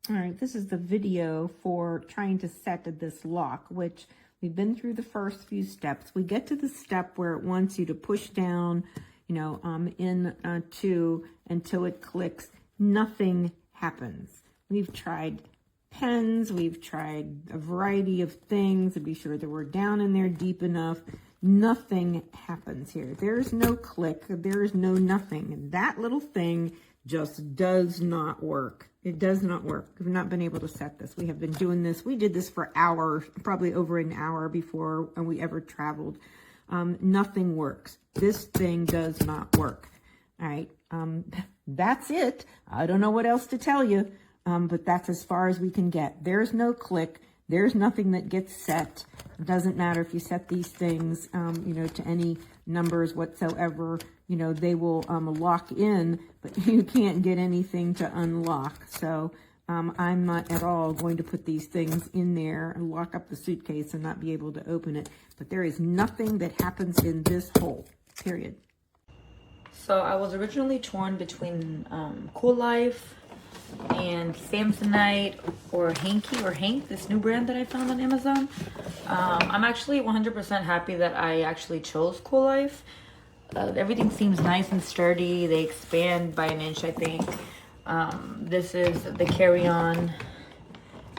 All right, this is the video for trying to set this lock, which we've been through the first few steps. We get to the step where it wants you to push down, into until it clicks. Nothing happens. We've tried pens, we've tried a variety of things to be sure that we're down in there deep enough. Nothing happens here. There's no click, there's no nothing. That little thing just does not work. It does not work. We've not been able to set this. We have been doing this. We did this for hours, probably over an hour before we ever traveled. Nothing works. This thing does not work. All right. That's it. I don't know what else to tell you, but that's as far as we can get. There's no click. There's nothing that gets set. It doesn't matter if you set these things, to any numbers whatsoever, they will lock in, but you can't get anything to unlock. So I'm not at all going to put these things in there and lock up the suitcase and not be able to open it. But there is nothing that happens in this hole, period. So I was originally torn between Coolife and Samsonite or Hank, this new brand that I found on Amazon. I'm actually 100% happy that I actually chose Coolife. Everything seems nice and sturdy. They expand by an inch, I think. This is the carry-on.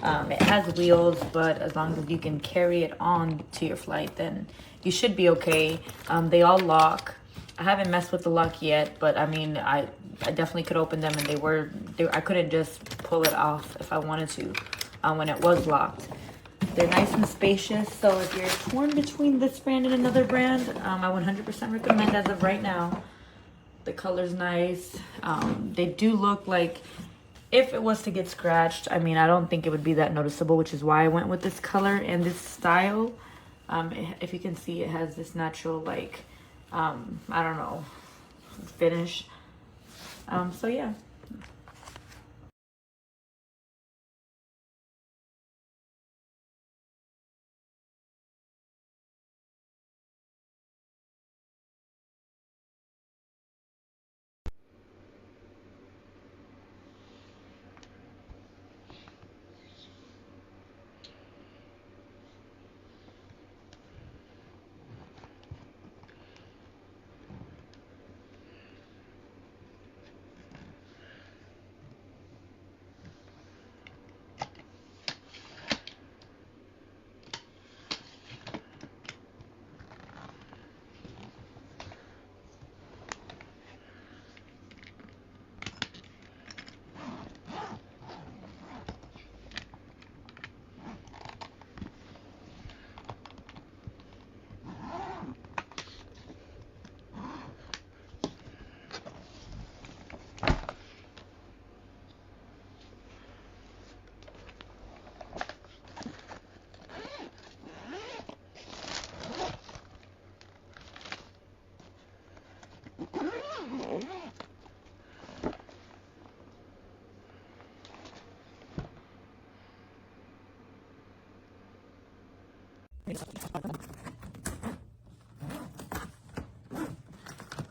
It has wheels, but as long as you can carry it on to your flight, then you should be okay. They all lock. I haven't messed with the lock yet, but I mean, I definitely could open them, and I couldn't just pull it off if I wanted to when it was locked. They're nice and spacious, so if you're torn between this brand and another brand, I 100% recommend as of right now. The color's nice. They do look like, if it was to get scratched, I mean, I don't think it would be that noticeable, which is why I went with this color and this style. If you can see, it has this natural, like, I don't know, finish. So yeah.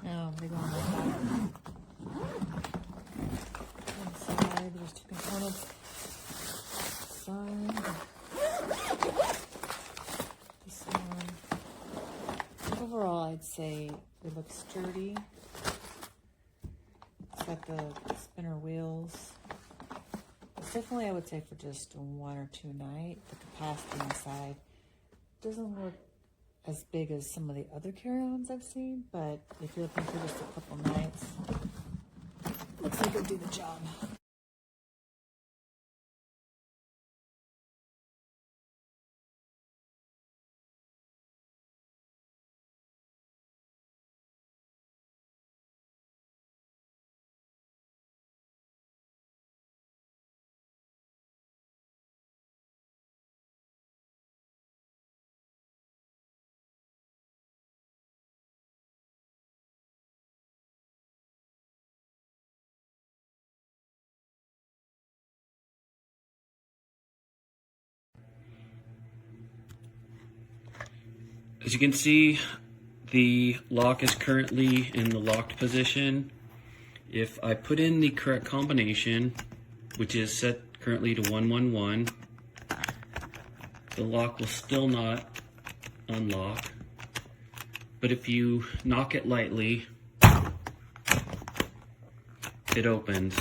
Oh, they're going like that. Inside, there's two components. Side. This one. Overall, I'd say it looks sturdy. It's got the spinner wheels. It's definitely, I would say, for just 1 or 2 nights. The capacity inside doesn't look as big as some of the other carry-ons I've seen, but if you're looking for just a couple nights, looks like it'll do the job. As you can see, the lock is currently in the locked position. If I put in the correct combination, which is set currently to 111. The lock will still not unlock, but if you knock it lightly, it opens.